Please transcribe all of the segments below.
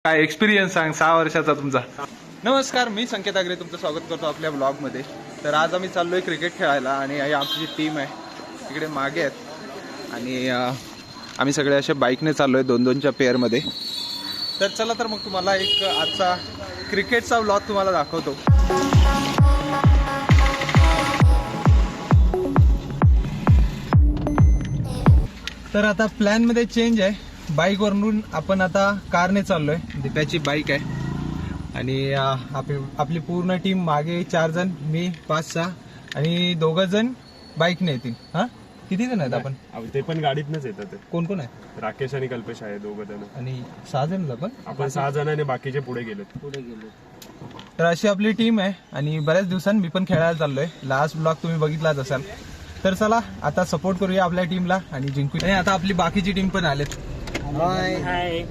काय एक्सपिरियन्स सांग 6 वर्षाचा तुमचा. नमस्कार, मी संकेत आगरे तुमचं स्वागत करतो आपल्या ब्लॉगमध्ये. तर आज आम्ही चाललोय क्रिकेट खेळायला आणि आमची जी टीम आहे तिकडे मागे आहेत आणि आम्ही सगळे असे बाईकने चाललोय 2-2च्या पेअरमध्ये. तर चला तर मग तुम्हाला एक आजचा क्रिकेटचा ब्लॉग तुम्हाला दाखवतो. तर आता प्लॅनमध्ये चेंज आहे. बाईकवरून आपण आता कारने चाललोय. दीप्याची बाईक आहे आणि आपली पूर्ण टीम मागे 4 जण, मी 5-6 आणि 2 जण बाईकने येतील. हा, किती जण आहेत आपण? ते पण गाडीतनच येतात. कोण कोण आहे? राकेश आणि कल्पेश आहे, 2 जण. आणि 6 जण आपण 6 जण आणि बाकीचे पुढे गेलो. तर अशी आपली टीम आहे आणि बऱ्याच दिवसांनी मी पण खेळायला चाललोय. लास्ट ब्लॉग तुम्ही बघितलाच असाल. तर चला आता सपोर्ट करूया आपल्या टीमला आणि जिंकू. आणि आता आपली बाकीची टीम पण आलेत. हाय.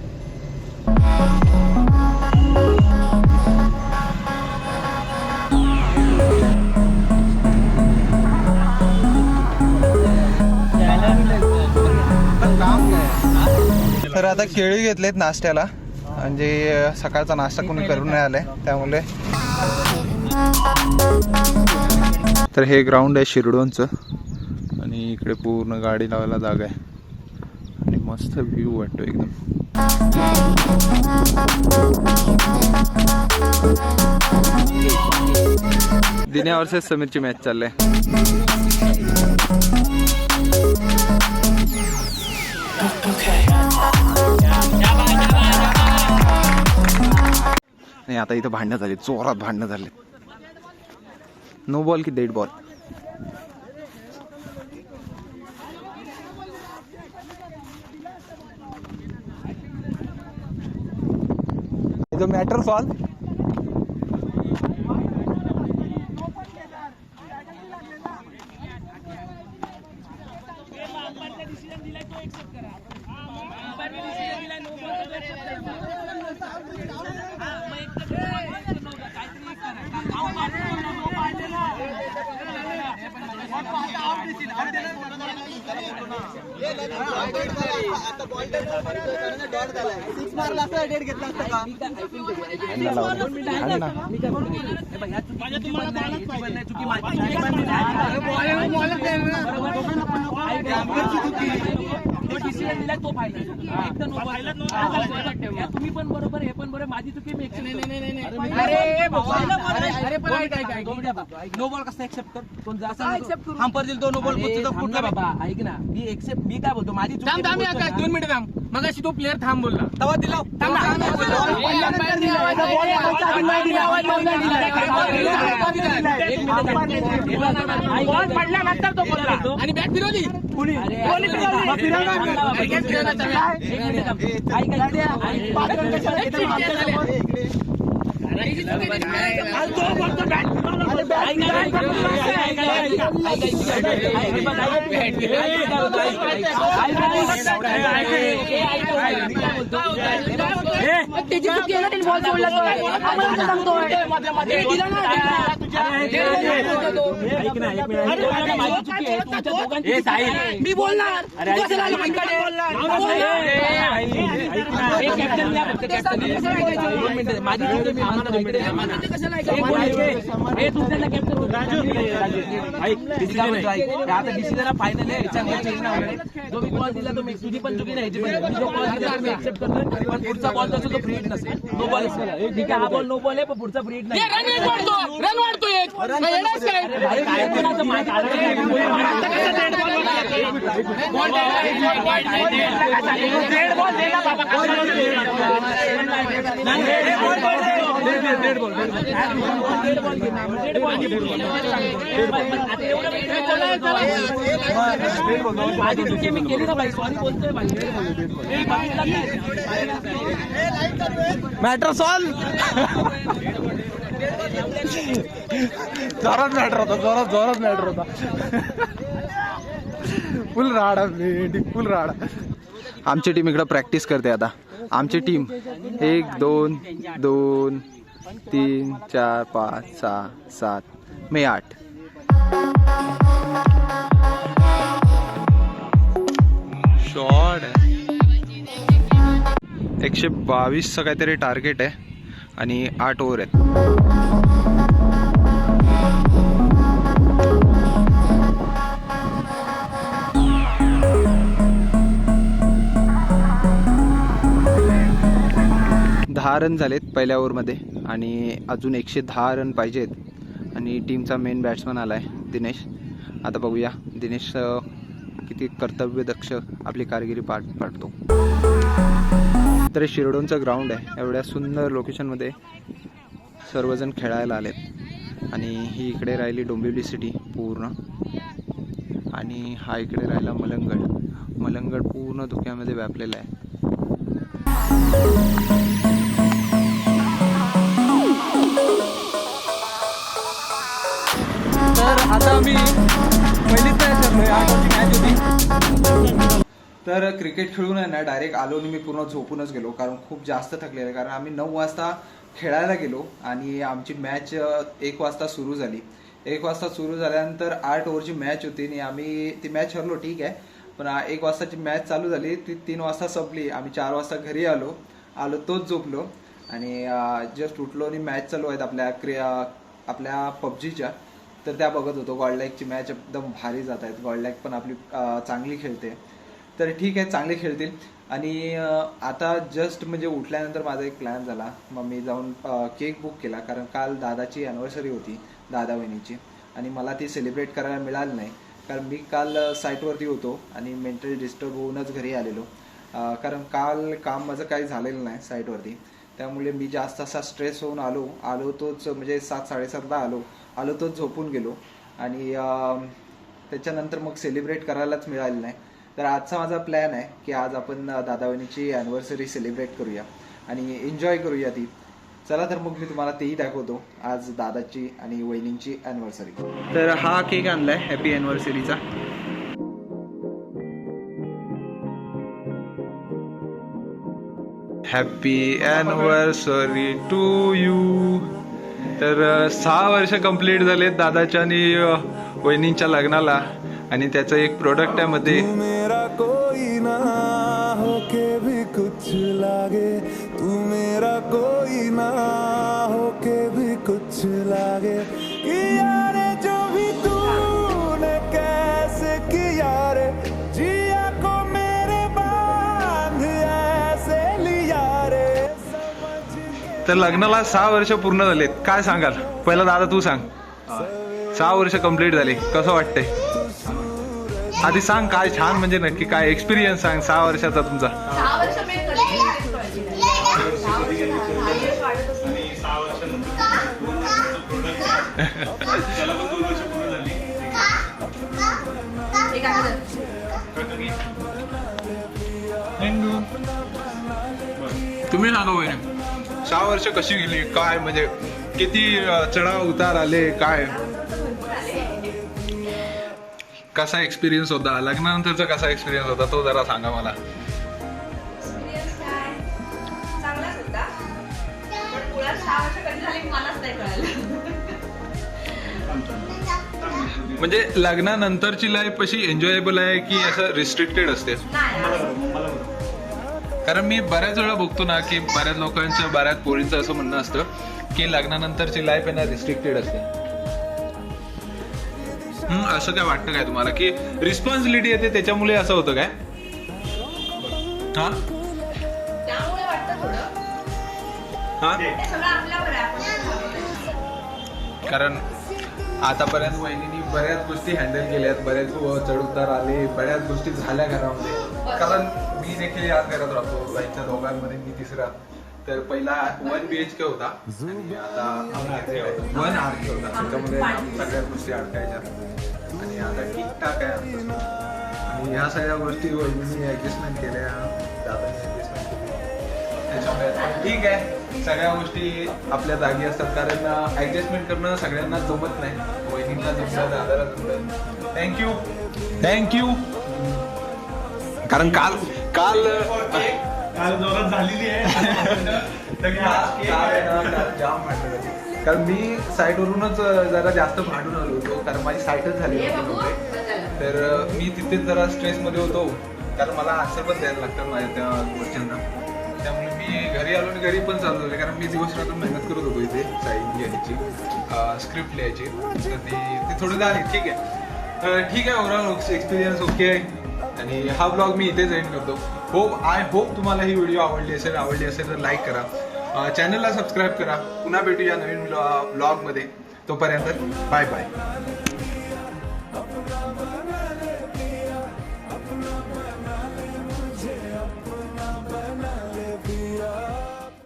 तर आता केळी घेतलेत नाश्त्याला, म्हणजे सकाळचा नाश्ता कोणी करून नाही आलाय त्यामुळे. तर हे ग्राउंड आहे शिरडोनचं आणि इकडे पूर्ण गाडी लावायला जागा आहे आणि मस्त व्ह्यू वाटतो एकदम. दिन्या वर्सेस समीरची मॅच चालली आहे. नाही, आता इथं भांडणं झाली, जोरात भांडणं झाले. नो बॉल की dead ball. The matter solve. तुम्ही पण बरोबर, हे पण बरोबर, माझी चुकी. मी नो बॉल कसा एक्सेप्ट कर? कोण हंपर दिल तो नो बॉल कुठला बाबा? ऐक ना, मी एक्सेप्ट, मी काय बोलतो, माझी चुकी. 2 मिनिट थांब. मगाशी तो प्लेअर थांब बोलला, तेव्हा दिला. पडल्यानंतर तो बोलला आणि बॅट फिरवली. मी बोलणार आता डिसिजन फायनल आहे. जो मी बॉल दिला तो मी, तुझी पण चुकी नाही. जो बॉल दिला मी एक्सेप्ट करतो, पण पुढचा बॉल तसं तो फ्री हिट नसेल. नो बॉल असेल, ठीक आहे, हा बॉल नो बॉल आहे, पण पुढचा फ्री हिट नाही. रन वाढतो एक. माझी चुकी मी केली ना भाई, सॉरी बोलतोय भाई. Matter solve. जोरात मॅटर होता, जोरात मॅटर होता. फुल राडा, फुल राडा. आमची टीम इकडं प्रॅक्टिस करते आता. आमची टीम 1 2 2 3 4 5 6 7 मी 8. शॉट आहे. 122चं काहीतरी टार्गेट आहे आणि 8 ओव्हर आहेत. दहा रन झालेत पहिल्या ओव्हरमध्ये आणि अजून 110 रन पाहिजेत. आणि टीमचा मेन बॅट्समन आला आहे दिनेश. आता बघूया दिनेश किती कर्तव्यदक्ष आपली कामगिरी पाडतो. तर शिरडोनचं ग्राउंड आहे. एवढ्या सुंदर लोकेशनमध्ये सर्वजण खेळायला आलेत. आणि ही इकडे राहिली डोंबिवली सिटी पूर्ण, आणि हा इकडे राहिला मलंगड पूर्ण धुक्यामध्ये व्यापलेला आहे. तर आता मी पहिलीच मॅच करतोय, 8 ओव्हरची मॅच होती. तर क्रिकेट खेळून आहे ना डायरेक्ट आलो आणि मी पूर्ण झोपूनच गेलो, कारण खूप जास्त थकलेलं आहे. कारण आम्ही 9 वाजता खेळायला गेलो आणि आमची मॅच 1 वाजता सुरू झाली. 1 वाजता सुरू झाल्यानंतर 8 ओव्हरची मॅच होती आणि आम्ही ती मॅच हरलो, ठीक आहे. पण 1 वाजताची मॅच चालू झाली, ती 3 वाजता संपली. आम्ही 4 वाजता घरी आलो तोच झोपलो आणि जस्ट उठलो आणि मॅच चालू आहेत आपल्या पबजीच्या. तर त्या बघत होतो. गॉल्डलाईकची मॅच एकदम भारी जात आहेत. गॉल्डलाईक पण आपली चांगली खेळते. तर ठीक आहे, चांगले खेळतील. आणि आता जस्ट म्हणजे उठल्यानंतर माझा एक प्लॅन झाला. मग मी जाऊन केक बुक केला, कारण काल दादाची ॲनिव्हर्सरी होती, दादा वहिनीची, आणि मला ती सेलिब्रेट करायला मिळाली नाही. कारण मी काल साईटवरती होतो आणि मेंटली डिस्टर्ब होऊनच घरी आलेलो. कारण काल काम माझं काही झालेलं नाही साईटवरती. त्यामुळे मी जास्त असा स्ट्रेस होऊन आलो तोच म्हणजे 7-7:30ला आलो तोच झोपून गेलो. आणि त्याच्यानंतर मग सेलिब्रेट करायलाच मिळालं नाही. तर आजचा माझा प्लॅन आहे की आज आपण दादा वहिनीची ॲनिव्हर्सरी सेलिब्रेट करूया आणि एन्जॉय करूया ती. चला तर मग मी तुम्हाला तेही दाखवतो, आज दादाची आणि वहिनींची ॲनिव्हर्सरी. तर हा केक आणलाय हॅपी ॲनिव्हर्सरीचा. Happy anniversary to you. तर 6 वर्ष कंप्लीट झालेत दादाच्या आणि वहिनींच्या लग्नाला, आणि त्याचं एक प्रोडक्ट आहे मध्ये. मेरा कोई ना होके भी कुछ लागे, तू मेरा कोई ना होके भी कुछ लागे, किया रे जो भी तूने कैसे किया रे, जिया को मेरे बांध ऐसे लिया रे. तर लग्नाला 6 वर्ष पूर्ण झालेत. काय सांगाल? पहिला दादा तू सांग. 6 वर्ष कंप्लीट झाले, कसं वाटतंय? आधी सांग काय छान, म्हणजे नक्की काय एक्सपिरियन्स सांग 6 वर्षाचा तुमचा. 6 वर्ष मी तुम्ही सांगा बहिणी, 6 वर्ष कशी गेली, काय म्हणजे किती चढाव उतार आले, काय कसा एक्सपिरियन्स होता, लग्नानंतरचा कसा एक्सपिरियन्स होता तो जरा सांगा मला. एक्सपिरियन्स काय चांगलाच होता, पण मुळात 6 वर्ष कधी झाले मलाच नाही कळालं. म्हणजे लग्नानंतरची लाईफ अशी एन्जॉयबल आहे की असं रिस्ट्रिक्टेड असते? कारण मी बऱ्याच वेळा बघतो ना की बऱ्याच लोकांचं, बऱ्याच पोरींचं असं म्हणणं असतं की लग्नानंतरची लाईफ आहे ना रिस्ट्रिक्टेड असते. असं काय वाटतं काय तुम्हाला की रिस्पॉन्सिबिलिटी येते त्याच्यामुळे असं होतं काय? हा, त्यामुळे वाटतं थोडं, हा, ते सगळं आपल्यावर आहे, आपण कारण आतापर्यंत वहिनींनी बऱ्याच गोष्टी हँडल केल्यात, बऱ्याच चढउतार आले, बऱ्याच गोष्टी झाल्या घरामध्ये. कारण मी देखील याच घरात राहतो, बाईच्या दोघांमध्ये मी तिसरा. तर पहिला 1 BHK होता आणि आता 1 RK होता. त्याच्यामध्ये सगळ्या गोष्टी अडकायच्या आणि आता ठीकठाक आहे आमचं. आणि ह्या सगळ्या गोष्टी वहिनींनी ऍडजस्टमेंट केल्या, दादांनी ऍडजस्टमेंट केली. त्याच्यामुळे ठीक आहे, सगळ्या गोष्टी आपल्या जागी असतात. कारण ऍडजस्टमेंट करणं सगळ्यांना जमत नाही. वहिनींना जमतं, दादाला जमतं. थँक्यू. कारण काल जोरात झालेली आहे. जाम भांडण, कारण मी साईटवरूनच जरा जास्त भांडून आलो होतो, कारण माझी साईटच झाली होती. तर मी तिथेच जरा स्ट्रेसमध्ये होतो. कारण मला आन्सर पण द्यायला लागतात माझ्या त्या क्वेश्चनना. त्यामुळे मी घरी आलो आणि घरी पण चालू झाले, कारण मी दिवस रात्र मेहनत करत होतो इथे साईन लिहायची, स्क्रिप्ट लिहायची. तर ती थोडी झाली. ठीक आहे ओव्हरऑल एक्सपिरियन्स ओके आहे. आणि हा ब्लॉग मी इथेच एंड करतो. आय होप तुम्हाला ही व्हिडिओ आवडली असेल तर लाईक करा, चॅनलला सबस्क्राईब करा. पुन्हा भेटूया नवीन ब्लॉगमध्ये. तोपर्यंत बाय बाय.